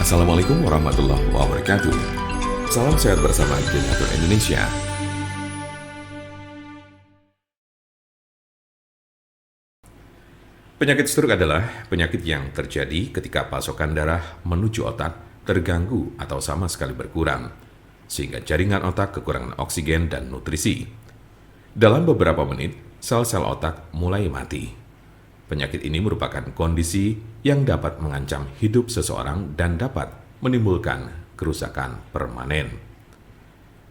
Assalamualaikum warahmatullahi wabarakatuh. Salam sehat bersama Generator Indonesia. Penyakit stroke adalah penyakit yang terjadi ketika pasokan darah menuju otak terganggu atau sama sekali berkurang, sehingga jaringan otak kekurangan oksigen dan nutrisi. Dalam beberapa menit, sel-sel otak mulai mati. Penyakit ini merupakan kondisi yang dapat mengancam hidup seseorang dan dapat menimbulkan kerusakan permanen.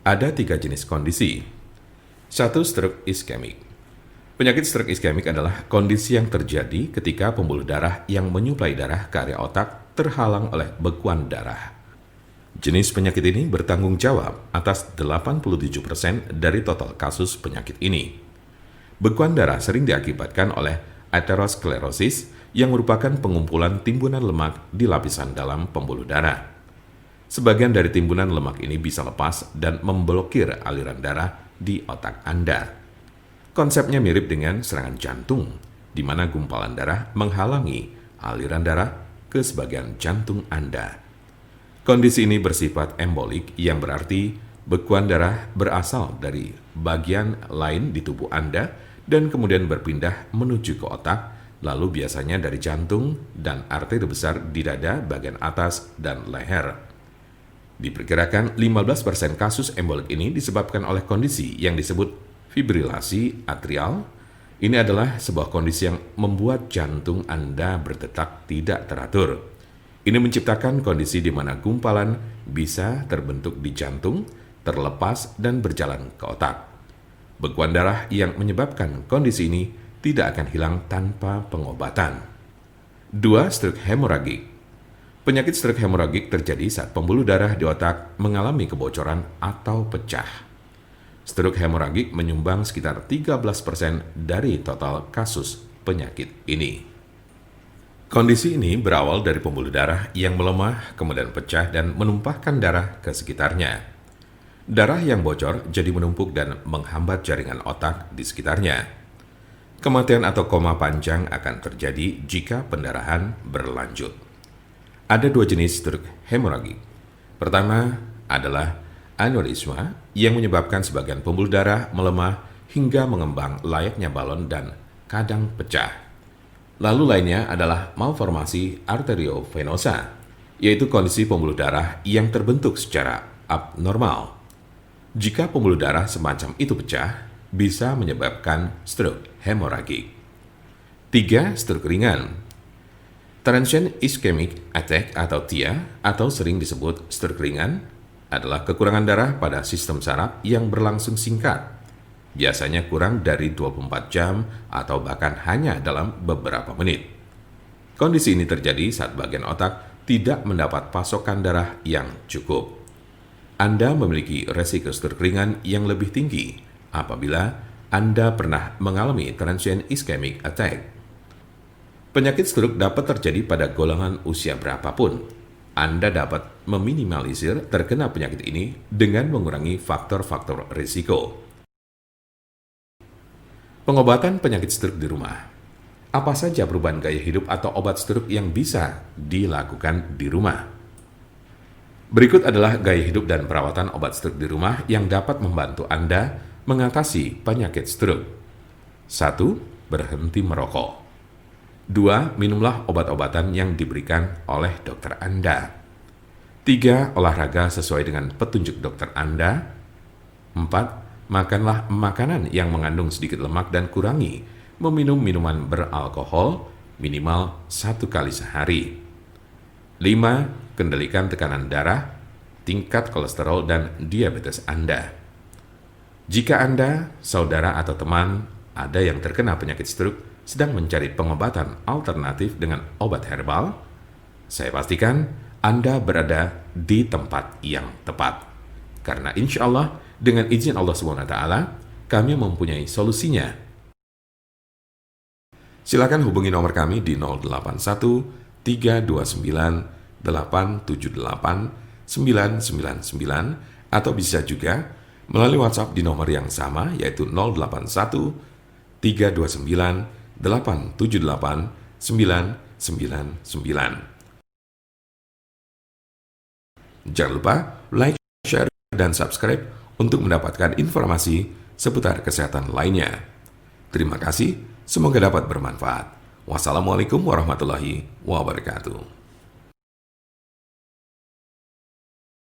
Ada 3 jenis kondisi. 1. Stroke iskemik. Penyakit stroke iskemik adalah kondisi yang terjadi ketika pembuluh darah yang menyuplai darah ke area otak terhalang oleh bekuan darah. Jenis penyakit ini bertanggung jawab atas 87% dari total kasus penyakit ini. Bekuan darah sering diakibatkan oleh aterosklerosis yang merupakan pengumpulan timbunan lemak di lapisan dalam pembuluh darah. Sebagian dari timbunan lemak ini bisa lepas dan memblokir aliran darah di otak Anda. Konsepnya mirip dengan serangan jantung, di mana gumpalan darah menghalangi aliran darah ke sebagian jantung Anda. Kondisi ini bersifat embolik, yang berarti bekuan darah berasal dari bagian lain di tubuh Anda dan kemudian berpindah menuju ke otak, lalu biasanya dari jantung dan arteri besar di dada bagian atas dan leher. Diperkirakan 15% kasus embolik ini disebabkan oleh kondisi yang disebut fibrilasi atrial. Ini adalah sebuah kondisi yang membuat jantung Anda berdetak tidak teratur. Ini menciptakan kondisi di mana gumpalan bisa terbentuk di jantung, terlepas dan berjalan ke otak. Bekuan darah yang menyebabkan kondisi ini tidak akan hilang tanpa pengobatan. 2. Stroke hemoragik. Penyakit stroke hemoragik terjadi saat pembuluh darah di otak mengalami kebocoran atau pecah. Stroke hemoragik menyumbang sekitar 13% dari total kasus penyakit ini. Kondisi ini berawal dari pembuluh darah yang melemah, kemudian pecah dan menumpahkan darah ke sekitarnya. Darah yang bocor jadi menumpuk dan menghambat jaringan otak di sekitarnya. Kematian atau koma panjang akan terjadi jika pendarahan berlanjut. Ada 2 jenis stroke hemoragik. Pertama adalah aneurisma yang menyebabkan sebagian pembuluh darah melemah hingga mengembang layaknya balon dan kadang pecah. Lalu lainnya adalah malformasi arteriovenosa, yaitu kondisi pembuluh darah yang terbentuk secara abnormal. Jika pembuluh darah semacam itu pecah, bisa menyebabkan stroke hemoragik. 3. Stroke ringan. Transient ischemic attack atau TIA, atau sering disebut stroke ringan, adalah kekurangan darah pada sistem saraf yang berlangsung singkat, biasanya kurang dari 24 jam atau bahkan hanya dalam beberapa menit. Kondisi ini terjadi saat bagian otak tidak mendapat pasokan darah yang cukup. Anda memiliki resiko stroke ringan yang lebih tinggi apabila Anda pernah mengalami transient ischemic attack. Penyakit stroke dapat terjadi pada golongan usia berapapun. Anda dapat meminimalisir terkena penyakit ini dengan mengurangi faktor-faktor risiko. Pengobatan penyakit stroke di rumah. Apa saja perubahan gaya hidup atau obat stroke yang bisa dilakukan di rumah? Berikut adalah gaya hidup dan perawatan obat stroke di rumah yang dapat membantu Anda mengatasi penyakit stroke. 1. Berhenti merokok. 2. Minumlah obat-obatan yang diberikan oleh dokter Anda. 3. Olahraga sesuai dengan petunjuk dokter Anda. 4. Makanlah makanan yang mengandung sedikit lemak dan kurangi meminum minuman beralkohol minimal 1 kali sehari. 5. Kendalikan tekanan darah, tingkat kolesterol, dan diabetes Anda. Jika Anda, saudara, atau teman ada yang terkena penyakit stroke sedang mencari pengobatan alternatif dengan obat herbal, saya pastikan Anda berada di tempat yang tepat. Karena insya Allah, dengan izin Allah SWT, kami mempunyai solusinya. Silakan hubungi nomor kami di 081 329 878 999 atau bisa juga melalui WhatsApp di nomor yang sama, yaitu 081 329 878 999. Jangan lupa like, share, dan subscribe untuk mendapatkan informasi seputar kesehatan lainnya. Terima kasih, semoga dapat bermanfaat. Wassalamualaikum warahmatullahi wabarakatuh.